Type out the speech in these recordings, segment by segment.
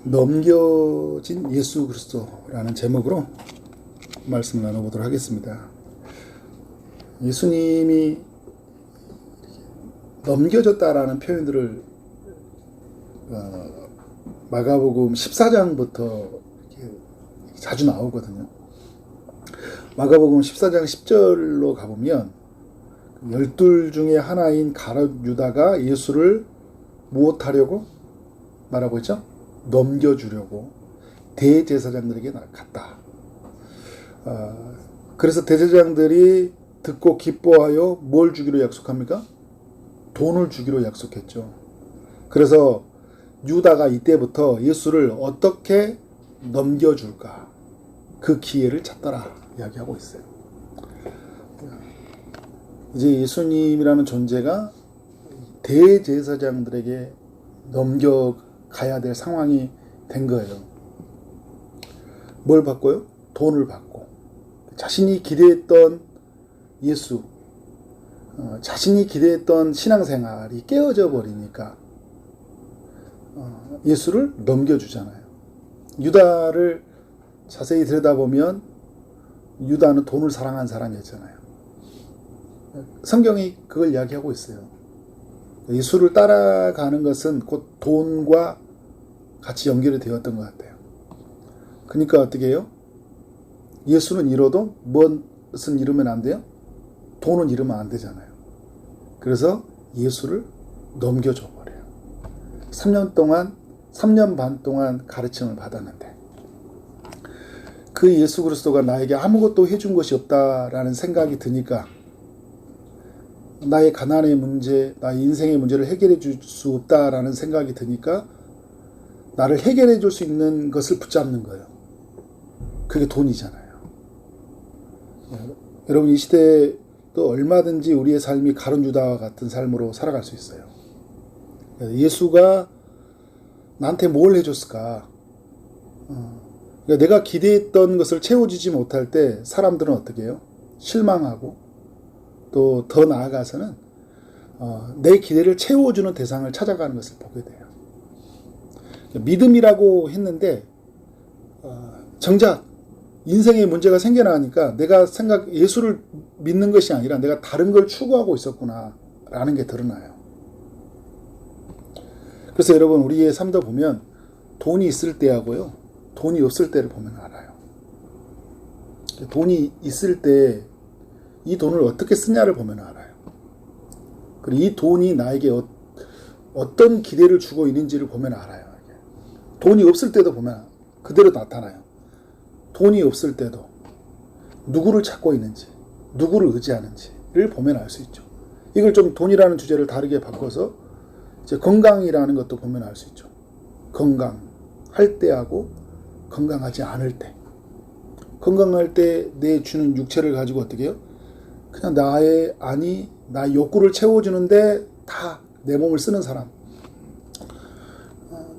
넘겨진 예수 그리스도라는 제목으로 말씀을 나눠보도록 하겠습니다. 예수님이 넘겨졌다라는 표현들을 마가복음 14장부터 자주 나오거든요. 마가복음 14장 10절로 가보면 12 중에 하나인 가룟 유다가 예수를 무엇하려고 말하고 있죠? 넘겨주려고 대제사장들에게 갔다. 그래서 대제사장들이 듣고 기뻐하여 뭘 주기로 약속합니까? 돈을 주기로 약속했죠. 그래서 유다가 이때부터 예수를 어떻게 넘겨줄까 그 기회를 찾더라 이야기하고 있어요. 이제 예수님이라는 존재가 대제사장들에게 넘겨가야 될 상황이 된 거예요. 뭘 받고요? 돈을 받고. 자신이 기대했던 예수, 자신이 기대했던 신앙생활이 깨어져 버리니까 예수를 넘겨주잖아요. 유다를 자세히 들여다보면 유다는 돈을 사랑한 사람이었잖아요. 성경이 그걸 이야기하고 있어요. 예수를 따라가는 것은 곧 돈과 같이 연결이 되었던 것 같아요. 그러니까 어떻게 해요? 예수는 잃어도 무엇은 잃으면 안 돼요? 돈은 잃으면 안 되잖아요. 그래서 예수를 넘겨줘 버려요. 3년 반 동안 가르침을 받았는데 그 예수 그리스도가 나에게 아무것도 해준 것이 없다라는 생각이 드니까 나의 가난의 문제, 나의 인생의 문제를 해결해 줄 수 없다라는 생각이 드니까 나를 해결해 줄 수 있는 것을 붙잡는 거예요. 그게 돈이잖아요. 여러분 이 시대에도 얼마든지 우리의 삶이 가룟 유다와 같은 삶으로 살아갈 수 있어요. 예수가 나한테 뭘 해줬을까? 그러니까 내가 기대했던 것을 채워주지 못할 때 사람들은 어떻게 해요? 실망하고 또 더 나아가서는 내 기대를 채워주는 대상을 찾아가는 것을 보게 돼요. 믿음이라고 했는데 정작 인생에 문제가 생겨나니까 내가 예수를 믿는 것이 아니라 내가 다른 걸 추구하고 있었구나 라는 게 드러나요. 그래서 여러분 우리의 삶도 보면 돈이 있을 때하고요 돈이 없을 때를 보면 알아요. 돈이 있을 때 이 돈을 어떻게 쓰냐를 보면 알아요. 그리고 이 돈이 나에게 어떤 기대를 주고 있는지를 보면 알아요. 돈이 없을 때도 보면 그대로 나타나요. 돈이 없을 때도 누구를 찾고 있는지, 누구를 의지하는지를 보면 알 수 있죠. 이걸 좀 돈이라는 주제를 다르게 바꿔서 이제 건강이라는 것도 보면 알 수 있죠. 건강할 때하고 건강하지 않을 때. 건강할 때 내 주는 육체를 가지고 어떻게 해요? 그냥 나의 욕구를 채워주는데 다 내 몸을 쓰는 사람.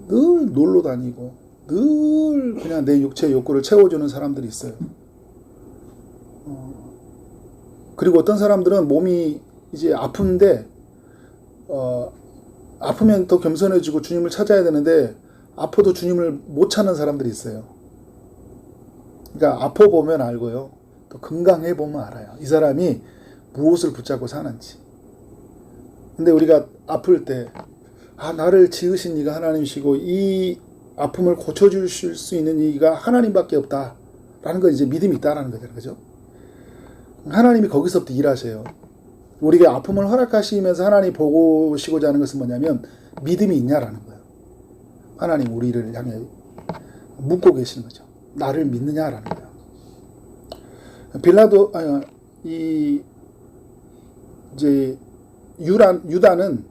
늘 놀러 다니고 늘 그냥 내 육체의 욕구를 채워주는 사람들이 있어요. 그리고 어떤 사람들은 몸이 이제 아픈데 아프면 더 겸손해지고 주님을 찾아야 되는데 아파도 주님을 못 찾는 사람들이 있어요. 그러니까 아파 보면 알고요. 또 건강해 보면 알아요. 이 사람이 무엇을 붙잡고 사는지. 근데 우리가 아플 때 나를 지으신 이가 하나님이시고 이 아픔을 고쳐주실 수 있는 이가 하나님밖에 없다라는 건 이제 믿음이 있다라는 거잖아요. 그죠? 하나님이 거기서부터 일하세요. 우리가 아픔을 허락하시면서 하나님 보시고자 하는 것은 뭐냐면 믿음이 있냐라는 거예요. 하나님 우리를 향해 묻고 계시는 거죠. 나를 믿느냐라는 거예요. 이제 유다는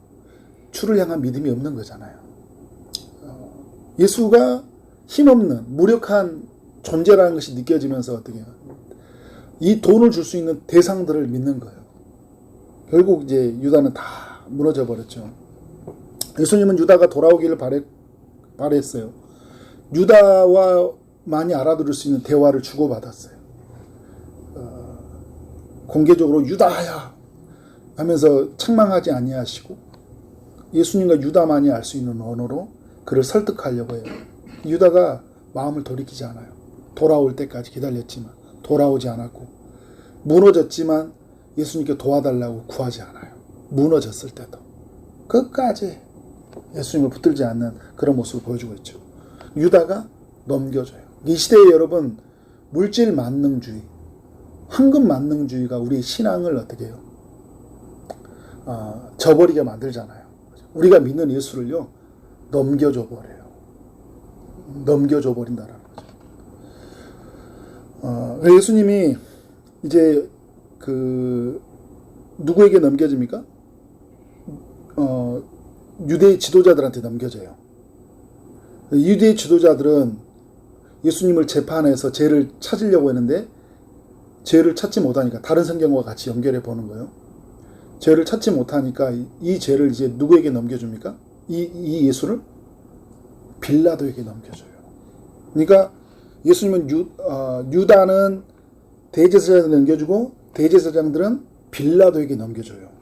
주를 향한 믿음이 없는 거잖아요. 예수가 힘없는 무력한 존재라는 것이 느껴지면서 어떻게 해요? 이 돈을 줄 수 있는 대상들을 믿는 거예요. 결국 이제 유다는 다 무너져 버렸죠. 예수님은 유다가 돌아오기를 바랬어요. 유다와 많이 알아들을 수 있는 대화를 주고받았어요. 공개적으로 유다야 하면서 책망하지 아니하시고 예수님과 유다만이 알 수 있는 언어로 그를 설득하려고 해요. 유다가 마음을 돌이키지 않아요. 돌아올 때까지 기다렸지만 돌아오지 않았고, 무너졌지만 예수님께 도와달라고 구하지 않아요. 무너졌을 때도 끝까지 예수님을 붙들지 않는 그런 모습을 보여주고 있죠. 유다가 넘겨줘요. 이 시대에 여러분, 물질 만능주의, 황금 만능주의가 우리 신앙을 어떻게 해요? 저버리게 만들잖아요. 우리가 믿는 예수를요, 넘겨줘 버려요. 넘겨줘 버린다라는 거죠. 예수님이 이제 누구에게 넘겨집니까? 유대 지도자들한테 넘겨져요. 유대 지도자들은 예수님을 재판해서 죄를 찾으려고 했는데 죄를 찾지 못하니까 다른 성경과 같이 연결해 보는 거예요. 죄를 찾지 못하니까 이 죄를 이제 누구에게 넘겨줍니까? 이 예수를 빌라도에게 넘겨줘요. 그러니까 예수님은 유다는 대제사장에게 넘겨주고 대제사장들은 빌라도에게 넘겨줘요.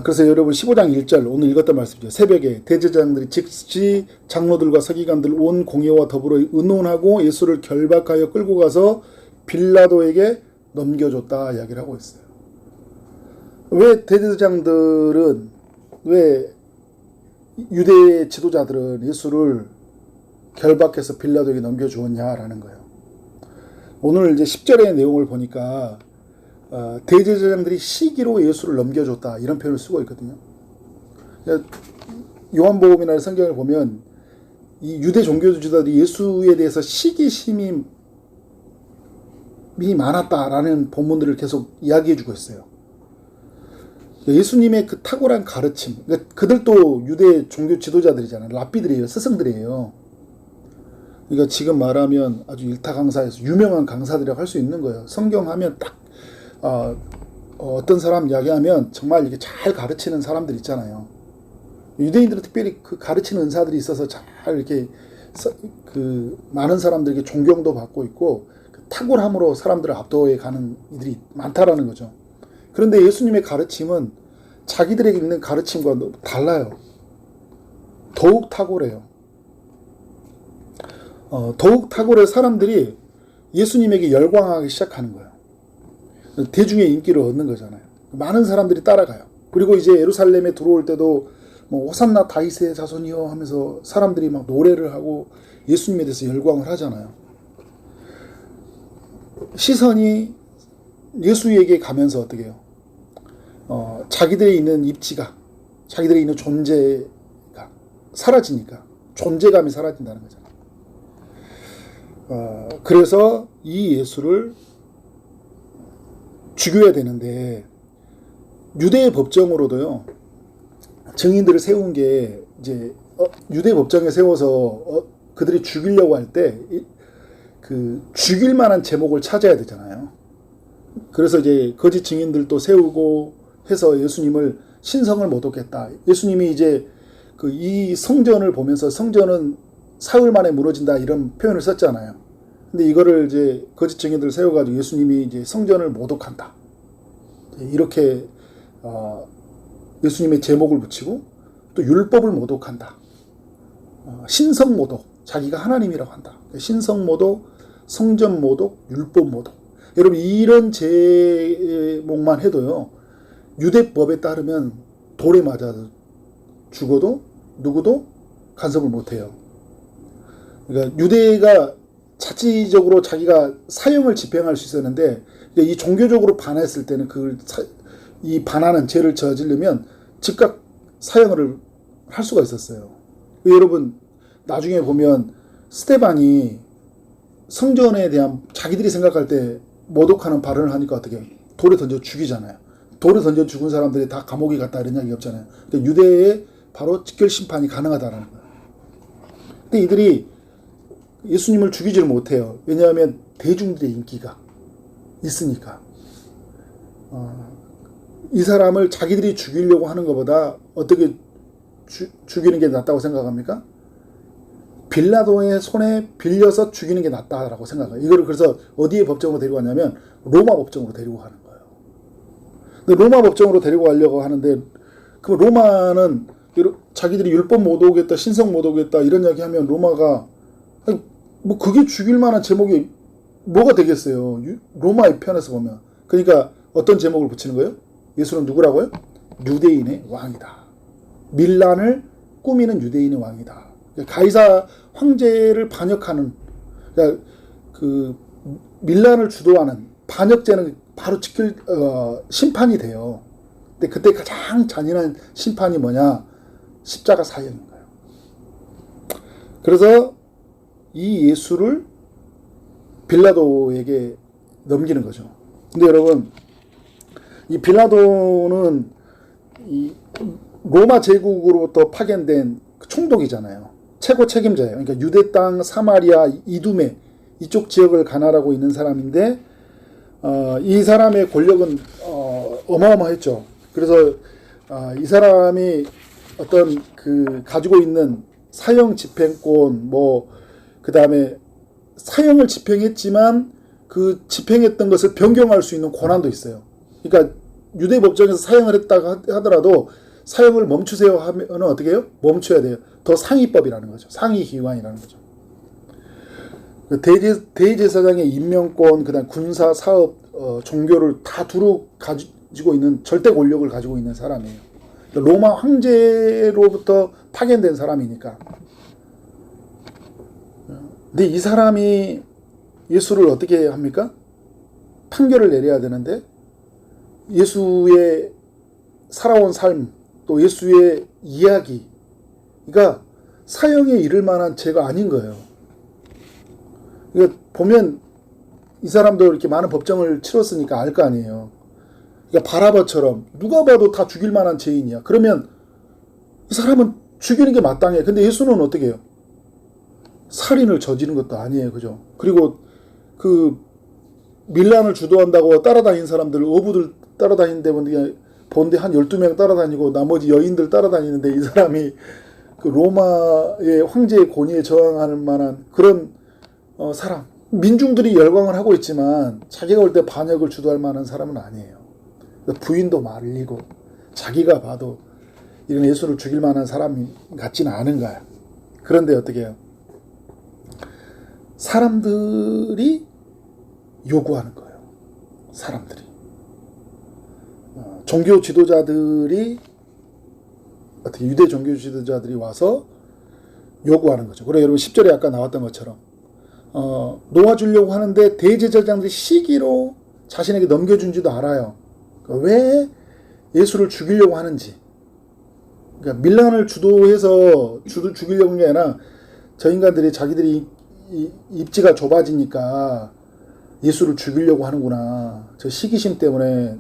그래서 여러분 15장 1절 오늘 읽었던 말씀이죠. 새벽에 대제사장들이 즉시 장로들과 서기관들 온 공회와 더불어 의논하고 예수를 결박하여 끌고 가서 빌라도에게 넘겨줬다 이야기를 하고 있어요. 왜 대제사장들은, 왜 유대 지도자들은 예수를 결박해서 빌라도에게 넘겨주었냐라는 거예요. 오늘 이제 10절의 내용을 보니까 대제사장들이 시기로 예수를 넘겨줬다 이런 표현을 쓰고 있거든요. 요한복음이나 성경을 보면 이 유대 종교 지도자들이 예수에 대해서 시기심이 많았다라는 본문들을 계속 이야기해주고 있어요. 예수님의 그 탁월한 가르침, 그들도 유대 종교 지도자들이잖아요. 랍비들이에요. 스승들이에요. 그러니까 지금 말하면 아주 일타 강사에서 유명한 강사들이라고 할 수 있는 거예요. 성경 하면 딱 어떤 사람 이야기하면 정말 이렇게 잘 가르치는 사람들 있잖아요. 유대인들은 특별히 그 가르치는 은사들이 있어서 잘 이렇게 많은 사람들에게 존경도 받고 있고 그 탁월함으로 사람들을 압도해 가는 이들이 많다라는 거죠. 그런데 예수님의 가르침은 자기들에게 있는 가르침과 달라요. 더욱 탁월해요. 더욱 탁월해 사람들이 예수님에게 열광하기 시작하는 거예요. 대중의 인기를 얻는 거잖아요. 많은 사람들이 따라가요. 그리고 이제 예루살렘에 들어올 때도 뭐 호산나 다윗의 자손이여 하면서 사람들이 막 노래를 하고 예수님에 대해서 열광을 하잖아요. 시선이 예수에게 가면서 어떻게 해요? 자기들이 있는 입지가, 자기들이 있는 존재가 사라지니까 존재감이 사라진다는 거잖아요. 그래서 이 예수를 죽여야 되는데 유대의 법정으로도요, 증인들을 세운 게 이제 유대 법정에 세워서 그들이 죽이려고 할 때 죽일 만한 제목을 찾아야 되잖아요. 그래서 이제 거짓 증인들도 세우고 해서 예수님을 신성을 모독했다. 예수님이 이제 이 성전을 보면서 성전은 사흘 만에 무너진다 이런 표현을 썼잖아요. 근데 이거를 이제 거짓 증인들을 세워가지고 예수님이 이제 성전을 모독한다. 이렇게 예수님의 제목을 붙이고 또 율법을 모독한다. 신성 모독, 자기가 하나님이라고 한다. 신성 모독, 성전 모독, 율법 모독. 여러분 이런 제목만 해도요, 유대법에 따르면 돌에 맞아 죽어도 누구도 간섭을 못해요. 그러니까 유대가 자치적으로 자기가 사형을 집행할 수 있었는데 이 종교적으로 반했을 때는 이 반하는 죄를 저지르면 즉각 사형을 할 수가 있었어요. 여러분 나중에 보면 스데반이 성전에 대한 자기들이 생각할 때 모독하는 발언을 하니까 어떻게 돌에 던져 죽이잖아요. 돌에 던져 죽은 사람들이 다 감옥에 갔다 이런 이야기 없잖아요. 그러니까 유대에 바로 직결 심판이 가능하다라는 거예요. 근데 이들이 예수님을 죽이지를 못해요. 왜냐하면 대중들의 인기가 있으니까. 이 사람을 자기들이 죽이려고 하는 것보다 어떻게 죽이는 게 낫다고 생각합니까? 빌라도의 손에 빌려서 죽이는 게 낫다라고 생각해요. 이거를 그래서 어디에 법정으로 데리고 갔냐면 로마 법정으로 데리고 가는 거예요. 근데 로마 법정으로 데리고 가려고 하는데 그 로마는 자기들이 율법 못 오겠다, 신성 못 오겠다 이런 이야기 하면 로마가 아니, 뭐 그게 죽일 만한 제목이 뭐가 되겠어요. 로마의 편에서 보면. 그러니까 어떤 제목을 붙이는 거예요? 예수는 누구라고요? 유대인의 왕이다. 밀란을 꾸미는 유대인의 왕이다. 가이사 황제를 반역하는, 그러니까 그 밀란을 주도하는 반역죄는 바로 심판이 돼요. 근데 그때 가장 잔인한 심판이 뭐냐? 십자가 사형인 거예요. 그래서 이 예수를 빌라도에게 넘기는 거죠. 근데 여러분, 이 빌라도는 이 로마 제국으로부터 파견된 총독이잖아요. 최고 책임자예요. 그러니까 유대 땅, 사마리아, 이두메 이쪽 지역을 관할하고 있는 사람인데 이 사람의 권력은 어마어마했죠. 그래서 이 사람이 어떤 그 가지고 있는 사형 집행권, 뭐 그 다음에 사형을 집행했지만 그 집행했던 것을 변경할 수 있는 권한도 있어요. 그러니까 유대 법정에서 사형을 했다고 하더라도 사형을 멈추세요 하면 어떻게 해요? 멈춰야 돼요. 더 상위법이라는 거죠. 상위 기관이라는 거죠. 대제사장의 임명권, 그다음 군사, 사업, 종교를 다 두루 가지고 있는 절대 권력을 가지고 있는 사람이에요. 로마 황제로부터 파견된 사람이니까. 근데 이 사람이 예수를 어떻게 합니까? 판결을 내려야 되는데 예수의 살아온 삶, 또 예수의 이야기가 사형에 이를 만한 죄가 아닌 거예요. 그러니까 보면 이 사람도 이렇게 많은 법정을 치렀으니까 알 거 아니에요. 그러니까 바라바처럼 누가 봐도 다 죽일 만한 죄인이야. 그러면 이 사람은 죽이는 게 마땅해. 근데 예수는 어떻게 해요? 살인을 저지른 것도 아니에요. 그죠? 그리고 그 밀란을 주도한다고 따라다니는 사람들, 어부들 따라다니는데 본데 한 12명 따라다니고 나머지 여인들 따라다니는데 이 사람이 그 로마의 황제의 권위에 저항할 만한 그런 사람. 민중들이 열광을 하고 있지만 자기가 올 때 반역을 주도할 만한 사람은 아니에요. 부인도 말리고 자기가 봐도 이런 예수를 죽일 만한 사람 같지는 않은 거야. 그런데 어떻게 해요? 사람들이 요구하는 거예요. 사람들이. 종교 지도자들이 어떻게 유대 종교 지도자들이 와서 요구하는 거죠. 그래 여러분 10절에 아까 나왔던 것처럼 놓아주려고 하는데 대제사장들이 시기로 자신에게 넘겨준지도 알아요. 왜 예수를 죽이려고 하는지. 그러니까 밀란을 주도해서 죽이려고 하는 게 아니라 저 인간들이 자기들이 입지가 좁아지니까 예수를 죽이려고 하는구나. 저 시기심 때문에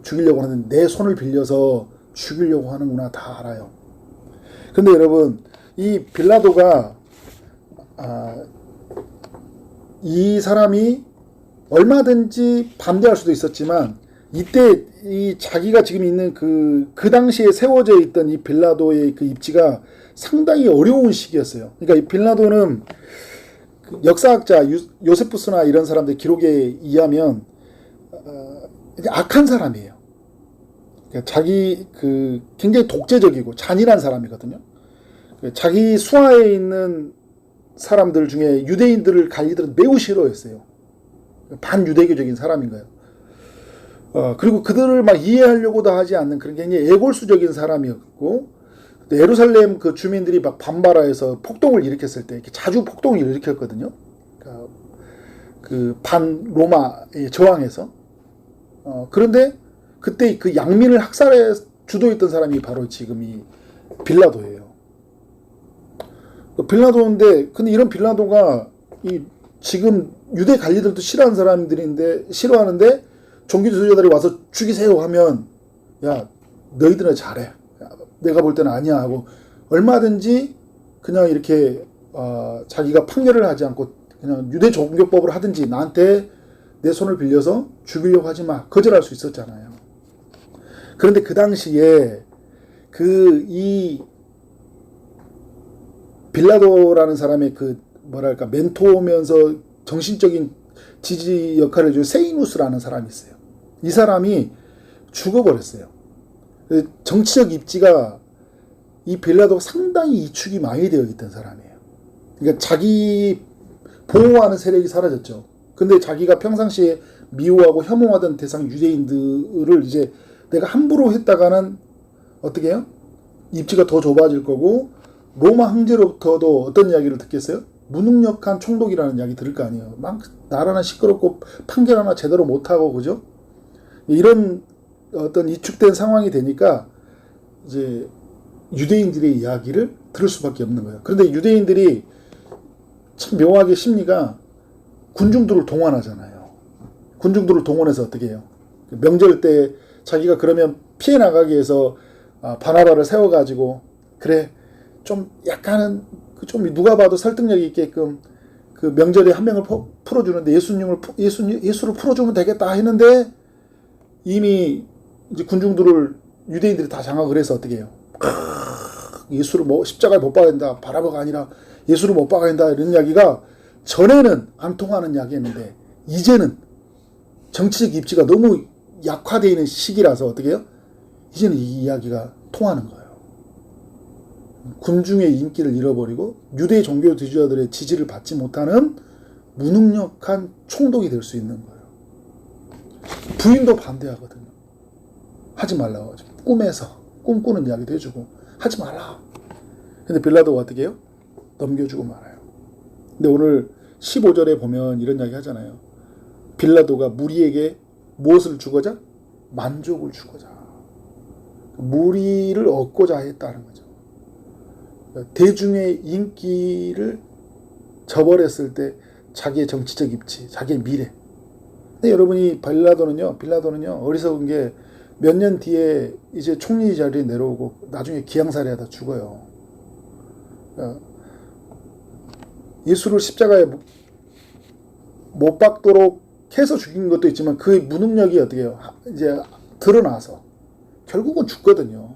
죽이려고 하는데 내 손을 빌려서 죽이려고 하는구나. 다 알아요. 근데 여러분 이 빌라도가 이 사람이 얼마든지 반대할 수도 있었지만 이때 이 자기가 지금 있는 그 당시에 세워져 있던 이 빌라도의 그 입지가 상당히 어려운 시기였어요. 그러니까 이 빌라도는 그 역사학자 요세푸스나 이런 사람들 기록에 의하면 악한 사람이에요. 그러니까 자기 그 굉장히 독재적이고 잔인한 사람이거든요. 자기 수하에 있는 사람들 중에 유대인들을 관리들은 매우 싫어했어요. 반유대교적인 사람인 거예요. 그리고 그들을 막 이해하려고도 하지 않는 그런 굉장히 애골수적인 사람이었고, 예루살렘 그 주민들이 막 반발하여서 폭동을 일으켰을 때 자주 폭동을 일으켰거든요. 그 반 로마에 저항해서. 그런데 그때 그 양민을 학살해 주도했던 사람이 바로 지금 이 빌라도예요. 빌라도인데, 근데 이런 빌라도가 이 지금 유대 관리들도 싫어하는 사람들인데 싫어하는데 종교 지도자들이 와서 죽이세요 하면 야 너희들은 잘해. 내가 볼 때는 아니야 하고 얼마든지 그냥 이렇게 자기가 판결을 하지 않고 그냥 유대 종교법을 하든지 나한테 내 손을 빌려서 죽이려고 하지 마. 거절할 수 있었잖아요. 그런데 그 당시에 이 빌라도라는 사람의 그 뭐랄까 멘토면서 정신적인 지지 역할을 해준 세이누스라는 사람이 있어요. 이 사람이 죽어버렸어요. 정치적 입지가 이 빌라도가 상당히 이축이 많이 되어 있던 사람이에요. 그러니까 자기 보호하는 세력이 사라졌죠. 근데 자기가 평상시에 미워하고 혐오하던 대상 유대인들을 이제 내가 함부로 했다가는 어떻게 해요? 입지가 더 좁아질 거고, 로마 황제로부터도 어떤 이야기를 듣겠어요? 무능력한 총독이라는 이야기 들을 거 아니에요. 막 나라나 시끄럽고 판결 하나 제대로 못하고, 그죠? 이런 어떤 이축된 상황이 되니까 이제 유대인들의 이야기를 들을 수밖에 없는 거예요. 그런데 유대인들이 참 묘하게 심리가 군중들을 동원하잖아요. 군중들을 동원해서 어떻게 해요? 명절 때 자기가 그러면 피해 나가기 위해서 바나바를 세워가지고, 그래 좀 약간은 좀 누가 봐도 설득력 있게끔 그 명절에 한 명을 풀어주는데 예수를 풀어주면 되겠다 했는데, 이미 이제 군중들을 유대인들이 다 장악을 해서 어떻게 해요? 예수를 십자가에 못 박아야 된다, 바라바가 아니라 예수를 못 박아야 된다, 이런 이야기가 전에는 안 통하는 이야기였는데, 이제는 정치적 입지가 너무 약화되어 있는 시기라서 어떻게 해요? 이제는 이 이야기가 통하는 거예요. 군중의 인기를 잃어버리고 유대 종교 지도자들의 지지를 받지 못하는 무능력한 총독이 될 수 있는 거예요. 부인도 반대하거든요. 하지 말라고. 꿈에서 꿈꾸는 이야기도 해주고 하지 말라. 근데 빌라도가 어떻게 해요? 넘겨주고 말아요. 근데 오늘 15절에 보면 이런 이야기 하잖아요. 빌라도가 무리에게 무엇을 주고자? 만족을 주고자. 무리를 얻고자 했다는 거죠. 대중의 인기를 저버렸을 때 자기의 정치적 입지, 자기의 미래. 근데 여러분이 빌라도는요 어리석은 게 몇 년 뒤에 이제 총리 자리에 내려오고 나중에 기양살이하다 죽어요. 예수를 십자가에 못 박도록 해서 죽인 것도 있지만 그의 무능력이 어떻게 해요? 이제 드러나서 결국은 죽거든요.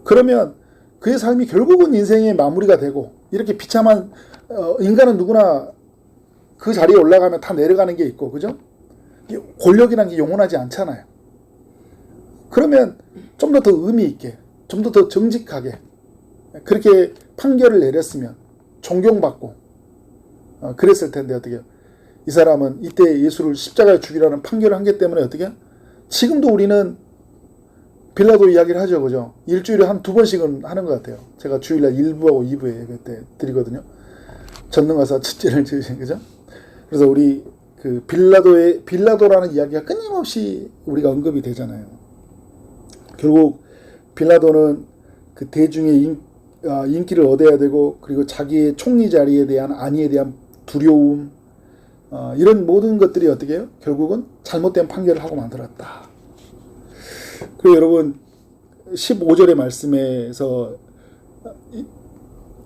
그러면 그의 삶이 결국은 인생의 마무리가 되고, 이렇게 비참한 인간은 누구나 그 자리에 올라가면 다 내려가는 게 있고, 그죠? 권력이라는 게 영원하지 않잖아요. 그러면 좀 더 의미 있게, 좀 더 정직하게 그렇게 판결을 내렸으면 존경받고 그랬을 텐데, 어떻게 해요? 이 사람은 이때 예수를 십자가에 죽이라는 판결을 한 게 때문에 어떻게 해요? 지금도 우리는 빌라도 이야기를 하죠, 그죠? 일주일에 한 2번씩은 하는 것 같아요. 제가 주일날 1부하고 2부에 그때 드리거든요. 전능하사 첫째를 지으신, 그죠? 그래서 우리 그 빌라도라는 이야기가 끊임없이 우리가 언급이 되잖아요. 결국 빌라도는 그 대중의 인기를 얻어야 되고, 그리고 자기의 총리 자리에 대한 안위에 대한 두려움, 이런 모든 것들이 어떻게 해요? 결국은 잘못된 판결을 하고 만들었다. 그리고 여러분 15절의 말씀에서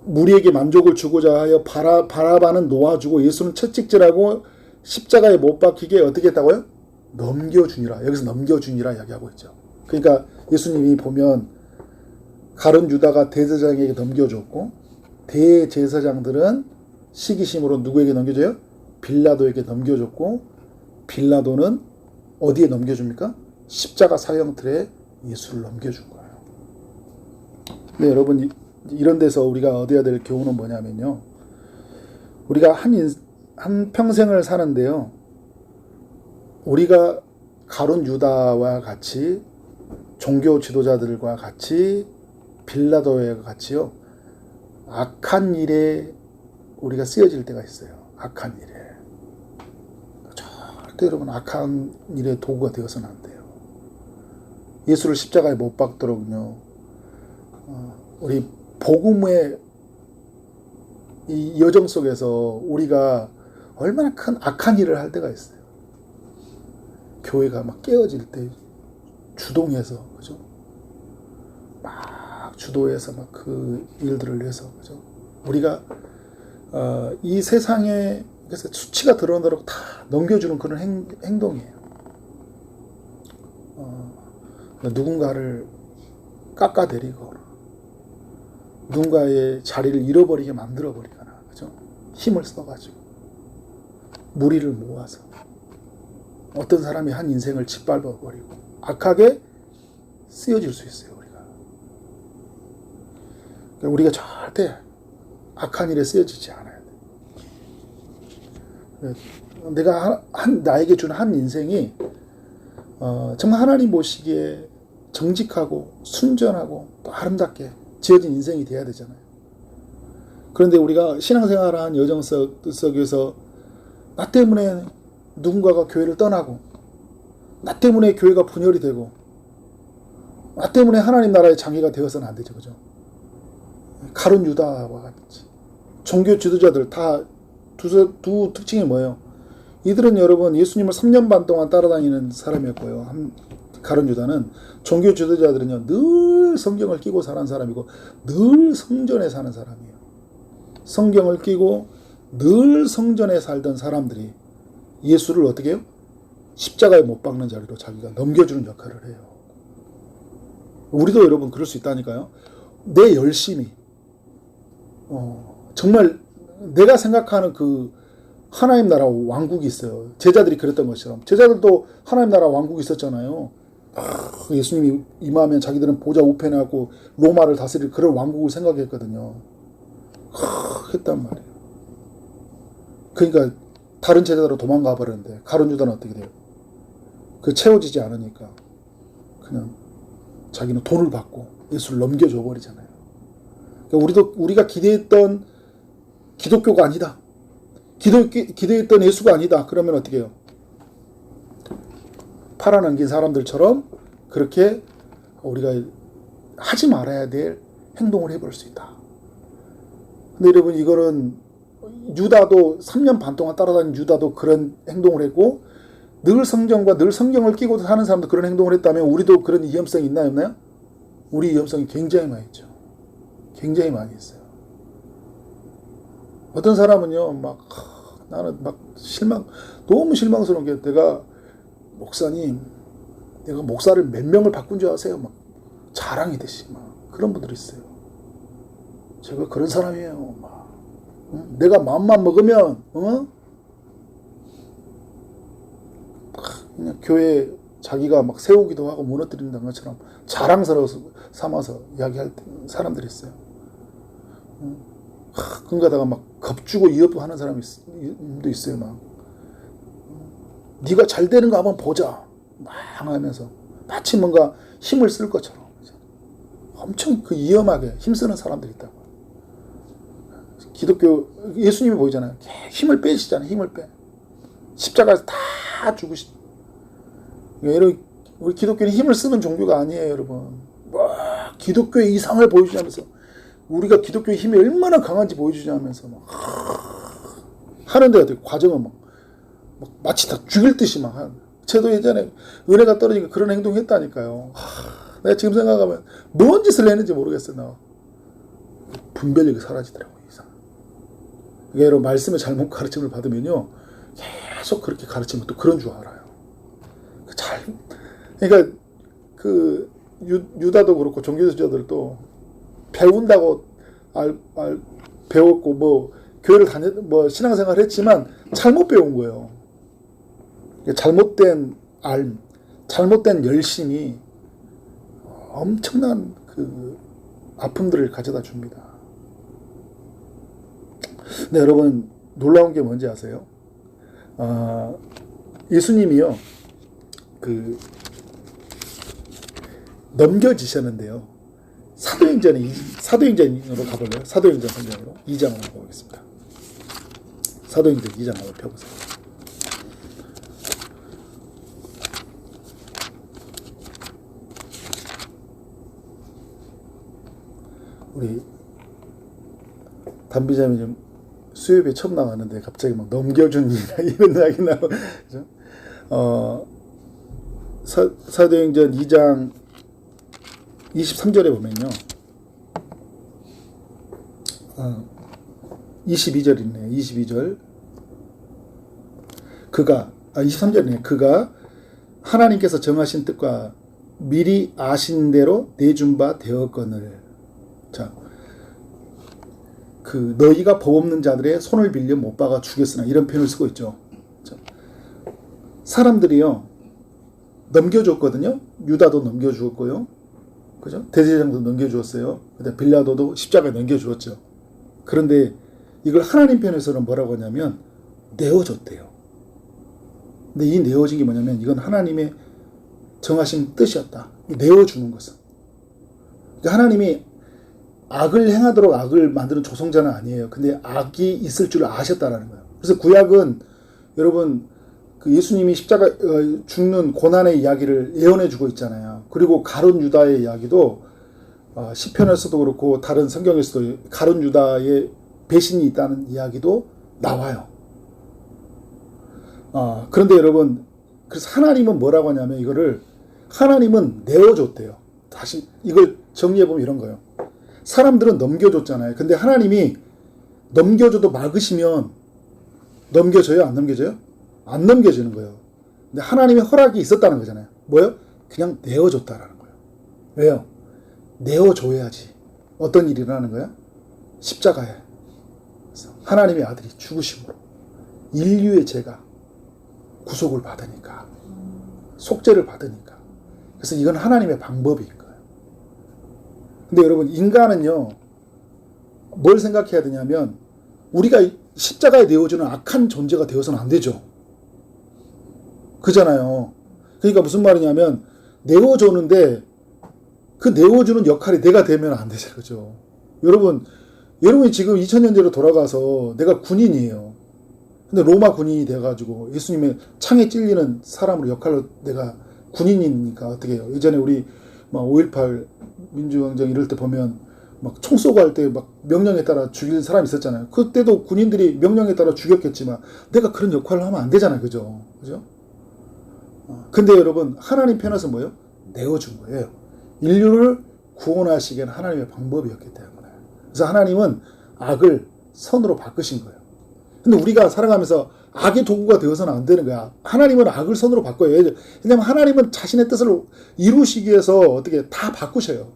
무리에게 만족을 주고자 하여 바라바는 놓아주고 예수는 채찍질하고 십자가에 못 박히게 어떻게 했다고요? 넘겨주니라. 여기서 넘겨주니라 이야기하고 있죠. 그러니까 예수님이 보면 가룟 유다가 대제사장에게 넘겨줬고, 대제사장들은 시기심으로 누구에게 넘겨줘요? 빌라도에게 넘겨줬고, 빌라도는 어디에 넘겨줍니까? 십자가 사형틀에 예수를 넘겨준 거예요. 근데 여러분, 이런 데서 우리가 얻어야 될 교훈은 뭐냐면요, 우리가 한 평생을 사는데요, 우리가 가룟 유다와 같이, 종교 지도자들과 같이, 빌라도와 같이요, 악한 일에 우리가 쓰여질 때가 있어요. 악한 일에. 절대 여러분 악한 일의 도구가 되어서는 안 돼요. 예수를 십자가에 못 박도록요, 우리 복음의 이 여정 속에서 우리가 얼마나 큰 악한 일을 할 때가 있어요. 교회가 막 깨어질 때 주동해서, 그죠? 막 주도해서 막 그 일들을 해서, 그죠? 우리가 이 세상에 그래서 수치가 드러나도록 다 넘겨주는 그런 행동이에요. 누군가를 깎아내리거나 누군가의 자리를 잃어버리게 만들어버리거나, 그죠? 힘을 써가지고 무리를 모아서 어떤 사람이 한 인생을 짓밟아버리고 악하게 쓰여질 수 있어요, 우리가. 그러니까 우리가 절대 악한 일에 쓰여지지 않아야 돼. 내가 나에게 준 한 인생이 정말 하나님 보시기에 정직하고 순전하고 또 아름답게 지어진 인생이 돼야 되잖아요. 그런데 우리가 신앙생활한 여정 속에서 나 때문에 누군가가 교회를 떠나고, 나 때문에 교회가 분열이 되고, 나 때문에 하나님 나라의 장애가 되어서는 안 되죠. 그죠? 가룟 유다와 같이 종교 지도자들 다 두 특징이 뭐예요? 이들은 여러분 예수님을 3년 반 동안 따라다니는 사람이었고요. 가룟 유다는 종교 지도자들은요, 늘 성경을 끼고 사는 사람이고 늘 성전에 사는 사람이에요. 성경을 끼고 늘 성전에 살던 사람들이 예수를 어떻게 해요? 십자가에 못 박는 자리로 자기가 넘겨주는 역할을 해요. 우리도 여러분 그럴 수 있다니까요. 내 열심이 정말 내가 생각하는 그 하나님 나라 왕국이 있어요. 제자들이 그랬던 것처럼 제자들도 하나님 나라 왕국이 있었잖아요. 예수님이 임하면 자기들은 보좌 우편에 갖고 로마를 다스릴 그런 왕국을 생각했거든요. 했단 말이에요. 그러니까 다른 제자들로 도망가 버렸는데 가룟 유다는 어떻게 돼요? 그 채워지지 않으니까 그냥 자기는 돈을 받고 예수를 넘겨줘 버리잖아요. 그러니까 우리가 기대했던 기독교가 아니다. 기대했던 예수가 아니다. 그러면 어떻게 해요? 팔아넘긴 사람들처럼 그렇게 우리가 하지 말아야 될 행동을 해볼 수 있다. 근데 여러분 이거는 유다도 3년 반 동안 따라다닌 유다도 그런 행동을 했고 늘 성경과 늘 성경을 끼고 사는 사람도 그런 행동을 했다면 우리도 그런 위험성이 있나요? 없나요? 우리 위험성이 굉장히 많이 있죠. 굉장히 많이 있어요. 어떤 사람은요, 나는 너무 실망스러운 게 내가 목사님, 내가 목사를 몇 명을 바꾼 줄 아세요? 자랑이 되시, 그런 분들이 있어요. 제가 그런 사람이에요. 내가 마음만 먹으면, 그냥 교회 자기가 세우기도 하고 무너뜨린다는 것처럼 자랑스러워 삼아서 이야기할 사람들이 있어요. 그러다가 겁주고 이업도 하는 사람도 있어요. 네가 잘 되는 거 한번 보자 하면서 마치 뭔가 힘을 쓸 것처럼 엄청 위험하게 힘쓰는 사람들이 있다고. 기독교 예수님이 보이잖아요. 힘을 빼시잖아요. 힘을 빼. 십자가에서 다 죽으시. 우리 기독교는 힘을 쓰는 종교가 아니에요, 여러분. 기독교의 이상을 보여주자면서 우리가 기독교의 힘이 얼마나 강한지 보여주자면서 하는데 어떻게 과정은 마치 다 죽일 듯이 저도 예전에 은혜가 떨어지니까 그런 행동했다니까요. 내가 지금 생각하면 뭔 짓을 했는지 모르겠어요. 분별력이 사라지더라고요. 이상. 그러니까 여러분 말씀의 잘못 가르침을 받으면요 계속 그렇게 가르치면 또 그런 줄 알아요. 그러니까 유다도 그렇고 종교지도자들도 배운다고 배웠고 교회를 신앙생활을 했지만 잘못 배운 거예요. 잘못된 잘못된 열심이 엄청난 아픔들을 가져다 줍니다. 근데 여러분 놀라운 게 뭔지 아세요? 예수님이요 넘겨지셨는데요. 사도행전으로 가볼래요? 사도행전 성경으로 2장 한번 보겠습니다. 사도행전 2장 한번 펴보세요. 우리 담비자매 좀 수요일에 처음 나왔는데 갑자기 넘겨준 이런 이야기 나오고 그죠? 사도행전 2장 23절에 보면요. 22절이네. 22절. 23절이네. 그가 하나님께서 정하신 뜻과 미리 아신 대로 내준 바 되었거늘. 자, 너희가 법 없는 자들의 손을 빌려 못 박아 죽였으나 이런 표현을 쓰고 있죠. 자, 사람들이요. 넘겨줬거든요. 유다도 넘겨주었고요. 그죠? 대제사장도 넘겨주었어요. 근데 빌라도도 십자가에 넘겨주었죠. 그런데 이걸 하나님 편에서는 뭐라고 하냐면 내어줬대요. 근데 이 내어진 게 뭐냐면 이건 하나님의 정하신 뜻이었다. 내어주는 것은. 그러니까 하나님이 악을 행하도록 악을 만드는 조성자는 아니에요. 근데 악이 있을 줄 아셨다라는 거예요. 그래서 구약은 여러분 그 예수님이 십자가 죽는 고난의 이야기를 예언해 주고 있잖아요. 그리고 가룟 유다의 이야기도 시편에서도 그렇고 다른 성경에서도 가룟 유다의 배신이 있다는 이야기도 나와요. 그런데 여러분 그래서 하나님은 뭐라고 하냐면 이거를 하나님은 내어줬대요. 다시 이걸 정리해보면 이런 거예요. 사람들은 넘겨줬잖아요. 근데 하나님이 넘겨줘도 막으시면 넘겨져요? 안 넘겨져요? 안 넘겨지는 거예요. 근데 하나님의 허락이 있었다는 거잖아요. 뭐요? 그냥 내어줬다라는 거예요. 왜요? 내어줘야지. 어떤 일이 일어나는 거야? 십자가에 하나님의 아들이 죽으심으로 인류의 죄가 구속을 받으니까, 속죄를 받으니까. 그래서 이건 하나님의 방법인 거예요. 근데 여러분 인간은요 뭘 생각해야 되냐면 우리가 십자가에 내어주는 악한 존재가 되어서는 안 되죠. 그잖아요. 그러니까 무슨 말이냐면 내어주는데 그 내어주는 역할이 내가 되면 안 되죠. 그죠? 여러분이 지금 2000년대로 돌아가서 내가 군인이에요. 근데 로마 군인이 돼가지고 예수님의 창에 찔리는 사람으로 역할로 내가 군인이니까 어떻게 해요? 예전에 우리 막 5.18 민주항쟁 이럴 때 보면 막 총 쏘고 할 때 막 명령에 따라 죽일 사람이 있었잖아요. 그때도 군인들이 명령에 따라 죽였겠지만 내가 그런 역할을 하면 안 되잖아요. 그죠? 근데 여러분 하나님 편에서 뭐예요? 내어준 거예요. 인류를 구원하시기에는 하나님의 방법이었기 때문에. 그래서 하나님은 악을 선으로 바꾸신 거예요. 근데 우리가 살아가면서 악의 도구가 되어서는 안 되는 거야. 하나님은 악을 선으로 바꿔요. 왜냐면 하나님은 자신의 뜻을 이루시기 위해서 어떻게 다 바꾸셔요.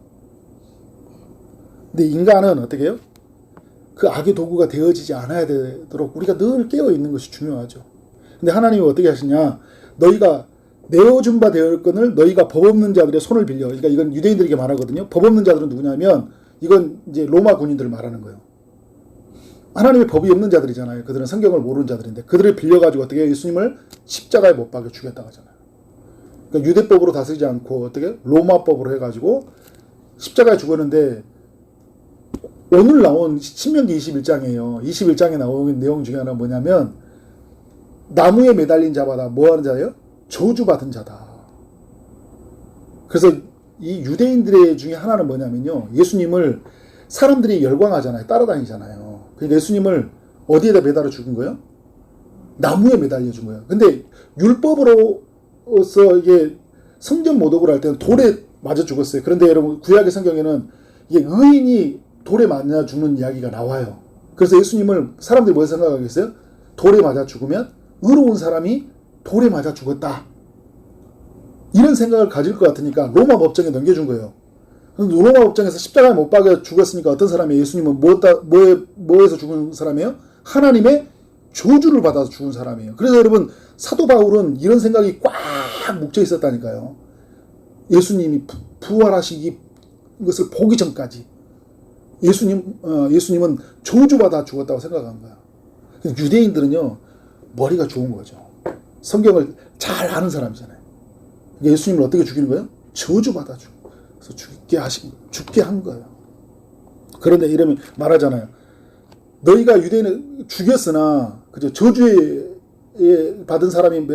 근데 인간은 어떻게 해요? 그 악의 도구가 되어지지 않아야 되도록 우리가 늘 깨어 있는 것이 중요하죠. 근데 하나님이 어떻게 하시냐? 너희가 내어준 바 되을 건을 너희가 법 없는 자들의 손을 빌려. 그러니까 이건 유대인들에게 말하거든요. 법 없는 자들은 누구냐면 이건 이제 로마 군인들을 말하는 거예요. 하나님의 법이 없는 자들이잖아요. 그들은 성경을 모르는 자들인데 그들을 빌려가지고 어떻게 예수님을 십자가에 못 박여 죽였다고 하잖아요. 그러니까 유대법으로 다스리지 않고 어떻게 로마법으로 해가지고 십자가에 죽었는데 오늘 나온 신명기 21장이에요. 21장에 나온 내용 중에 하나가 뭐냐면 나무에 매달린 자마다 뭐 하는 자예요? 저주받은 자다. 그래서 이 유대인들의 중에 하나는 뭐냐면요. 예수님을 사람들이 열광하잖아요. 따라다니잖아요. 그러니까 예수님을 어디에다 매달아 죽은 거예요? 나무에 매달려 준 거예요. 근데 율법으로서 이게 성전 모독을 할 때는 돌에 맞아 죽었어요. 그런데 여러분 구약의 성경에는 이게 의인이 돌에 맞아 죽는 이야기가 나와요. 그래서 예수님을 사람들이 뭐 생각하겠어요? 돌에 맞아 죽으면 의로운 사람이 돌에 맞아 죽었다. 이런 생각을 가질 것 같으니까 로마 법정에 넘겨준 거예요. 로마 법정에서 십자가에 못 박여 죽었으니까 어떤 사람이에요? 예수님은 뭐에서 죽은 사람이에요? 하나님의 저주를 받아서 죽은 사람이에요. 그래서 여러분 사도 바울은 이런 생각이 꽉 묵혀 있었다니까요. 예수님이 부활하시기 것을 보기 전까지 예수님은 저주받아 죽었다고 생각한 거야. 유대인들은요 머리가 좋은 거죠. 성경을 잘 아는 사람이잖아요. 예수님을 어떻게 죽이는 거예요? 저주받아 그래서 죽게 한 거예요. 그런데 이러면 말하잖아요. 너희가 유대인을 죽였으나 그죠? 저주에 받은 사람이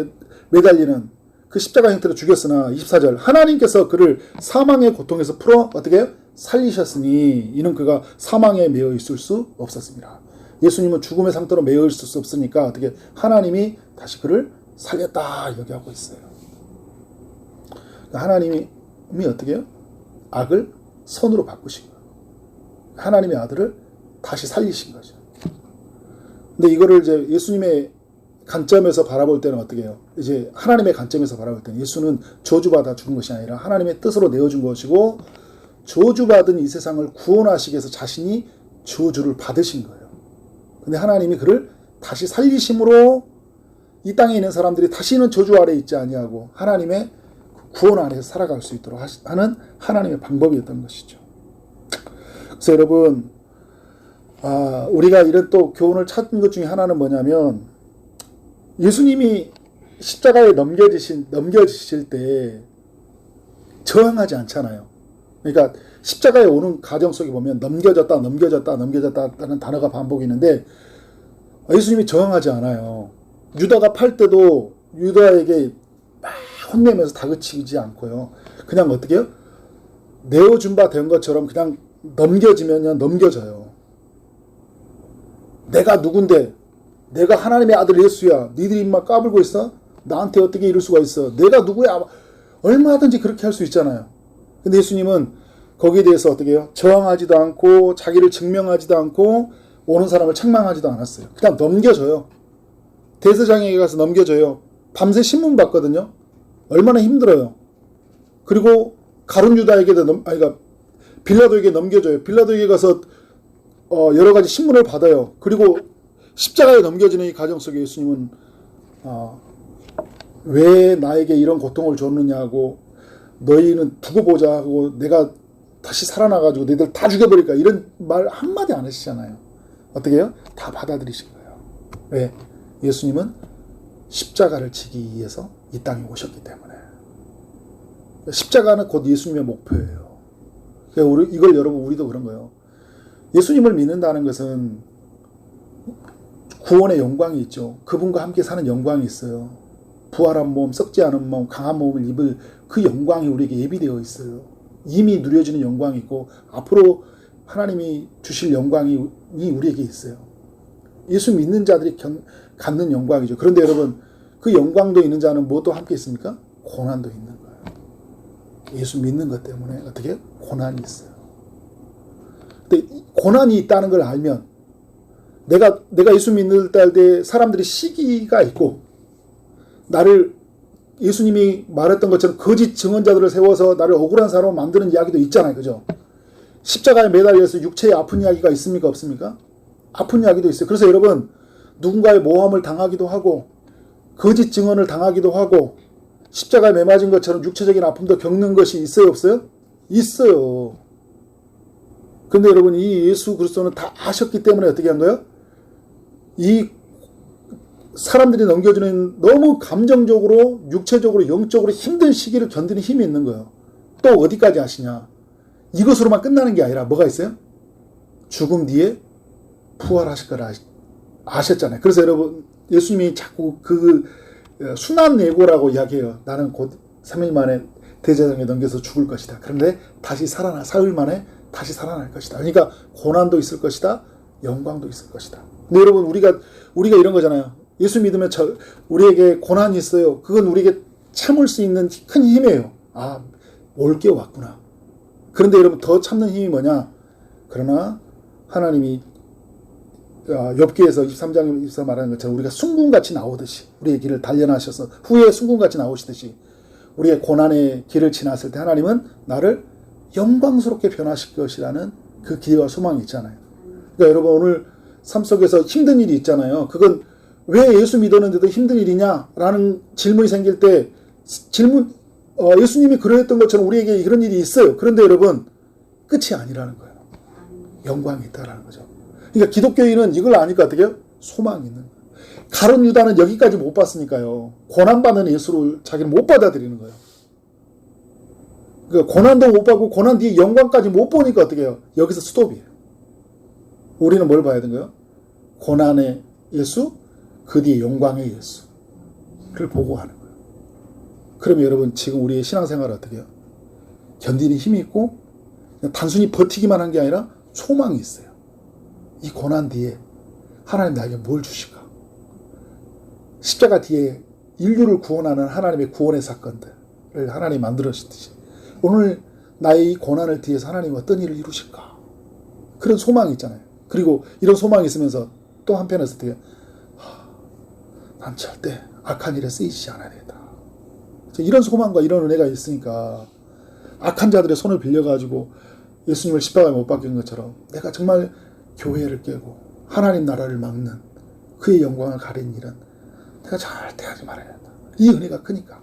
매달리는 그 십자가 형태로 죽였으나 24절 하나님께서 그를 사망의 고통에서 풀어 어떻게 해요? 살리셨으니 이는 그가 사망에 매여 있을 수 없었습니다. 예수님은 죽음의 상태로 매여 있을 수 없으니까 어떻게 하나님이 다시 그를 살렸다 얘기하고 있어요. 하나님이 어떻게 해요? 악을 선으로 바꾸신 거예요. 하나님의 아들을 다시 살리신 거죠. 근데 이거를 이제 예수님의 관점에서 바라볼 때는 어떻게 해요? 이제 하나님의 관점에서 바라볼 때는 예수는 저주받아 죽은 것이 아니라 하나님의 뜻으로 내어준 것이고 저주받은 이 세상을 구원하시기 위해서 자신이 저주를 받으신 거예요. 근데 하나님이 그를 다시 살리심으로 이 땅에 있는 사람들이 다시는 저주 아래 있지 아니하고 하나님의 구원 안에서 살아갈 수 있도록 하는 하나님의 방법이었던 것이죠. 그래서 여러분, 우리가 이런 또 교훈을 찾은 것 중에 하나는 뭐냐면, 예수님이 십자가에 넘겨지실 때 저항하지 않잖아요. 그러니까 십자가에 오는 과정 속에 보면 넘겨졌다는 단어가 반복이는데, 예수님이 저항하지 않아요. 유다가 팔 때도 유다에게 막 혼내면서 다그치지 않고요. 그냥 어떻게 해요? 내어준 바 된 것처럼 그냥 넘겨지면 넘겨져요. 내가 누군데? 내가 하나님의 아들 예수야. 니들이 막 까불고 있어? 나한테 어떻게 이럴 수가 있어? 내가 누구야? 얼마든지 그렇게 할 수 있잖아요. 근데 예수님은 거기에 대해서 어떻게 해요? 저항하지도 않고 자기를 증명하지도 않고 오는 사람을 책망하지도 않았어요. 그냥 넘겨줘요. 대제사장에게 가서 넘겨줘요. 밤새 신문 봤거든요. 얼마나 힘들어요. 그리고 가룟 유다에게도 그러니까 빌라도에게 넘겨줘요. 빌라도에게 가서 여러 가지 신문을 받아요. 그리고 십자가에 넘겨지는 이 과정 속에 예수님은 왜 나에게 이런 고통을 줬느냐고, 너희는 두고 보자 하고 내가 다시 살아나가지고 너희들 다 죽여버릴까, 이런 말 한마디 안 하시잖아요. 어떻게 해요? 다 받아들이신 거예요. 왜? 예수님은 십자가를 지기 위해서 이 땅에 오셨기 때문에. 십자가는 곧 예수님의 목표예요. 이걸 여러분, 우리도 그런 거예요. 예수님을 믿는다는 것은 구원의 영광이 있죠. 그분과 함께 사는 영광이 있어요. 부활한 몸, 썩지 않은 몸, 강한 몸을 입을 그 영광이 우리에게 예비되어 있어요. 이미 누려지는 영광이 있고 앞으로 하나님이 주실 영광이 우리에게 있어요. 예수 믿는 자들이 갖는 영광이죠. 그런데 여러분, 그 영광도 있는 자는 무엇도 함께 있습니까? 고난도 있는 거예요. 예수 믿는 것 때문에 어떻게? 고난이 있어요. 근데 고난이 있다는 걸 알면, 내가 예수 믿는 때 사람들이 시기가 있고, 나를 예수님이 말했던 것처럼 거짓 증언자들을 세워서 나를 억울한 사람으로 만드는 이야기도 있잖아요. 그죠? 십자가에 매달려서 육체에 아픈 이야기가 있습니까? 없습니까? 아픈 이야기도 있어요. 그래서 여러분, 누군가의 모함을 당하기도 하고 거짓 증언을 당하기도 하고 십자가에 매맞은 것처럼 육체적인 아픔도 겪는 것이 있어요? 없어요? 있어요. 근데 여러분, 이 예수 그리스도는 다 아셨기 때문에 어떻게 한 거예요? 이 사람들이 넘겨주는 너무 감정적으로, 육체적으로, 영적으로 힘든 시기를 견디는 힘이 있는 거예요. 또 어디까지 아시냐? 이것으로만 끝나는 게 아니라 뭐가 있어요? 죽음 뒤에 부활하실 거라 아셨잖아요. 그래서 여러분, 예수님이 자꾸 그 순환 예고라고 이야기해요. 나는 곧 3일 만에 대제사장에 넘겨서 죽을 것이다. 그런데 다시 사흘 만에 다시 살아날 것이다. 그러니까 고난도 있을 것이다. 영광도 있을 것이다. 근데 여러분, 우리가 이런 거잖아요. 예수 믿으면 우리에게 고난이 있어요. 그건 우리에게 참을 수 있는 큰 힘이에요. 올 게 왔구나. 그런데 여러분, 더 참는 힘이 뭐냐? 그러나 하나님이 욥기에서 23장에서 말하는 것처럼 우리가 순금같이 나오듯이, 우리의 길을 단련하셔서 후에 순금같이 나오시듯이 우리의 고난의 길을 지났을 때 하나님은 나를 영광스럽게 변화시킬 것이라는 그 기대와 소망이 있잖아요. 그러니까 여러분, 오늘 삶 속에서 힘든 일이 있잖아요. 그건 왜 예수 믿었는데도 힘든 일이냐라는 질문이 생길 때 예수님이 그러했던 것처럼 우리에게 그런 일이 있어요. 그런데 여러분, 끝이 아니라는 거예요. 영광이 있다라는 거죠. 그러니까 기독교인은 이걸 아니까 어떻게 해요? 소망이 있는 거예요. 가룟 유다는 여기까지 못 봤으니까요. 고난받는 예수를 자기는 못 받아들이는 거예요. 그러니까 고난도 못 받고 고난 뒤에 영광까지 못 보니까 어떻게 해요? 여기서 스톱이에요. 우리는 뭘 봐야 되는 거예요? 고난의 예수, 그 뒤에 영광의 예수를 보고 하는 거예요. 그러면 여러분, 지금 우리의 신앙생활은 어떻게 해요? 견디는 힘이 있고 그냥 단순히 버티기만 한 게 아니라 소망이 있어요. 이 고난 뒤에 하나님 나에게 뭘 주실까? 십자가 뒤에 인류를 구원하는 하나님의 구원의 사건들을 하나님이 만들어주듯이 오늘 나의 이 고난을 뒤에서 하나님이 어떤 일을 이루실까? 그런 소망이 있잖아요. 그리고 이런 소망이 있으면서 또 한편에서 어떻게, 난 절대 악한 일에 쓰이지 않아야 되겠다. 이런 소망과 이런 은혜가 있으니까 악한 자들의 손을 빌려가지고 예수님을 십자가에 못 박힌 것처럼 내가 정말 교회를 깨고 하나님 나라를 막는 그의 영광을 가리는 일은 내가 절대 하지 말아야 된다. 이 은혜가 크니까.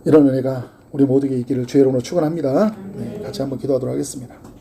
이런 은혜가 우리 모두에게 있기를 주의 이름으로 축원합니다. 네, 같이 한번 기도하도록 하겠습니다.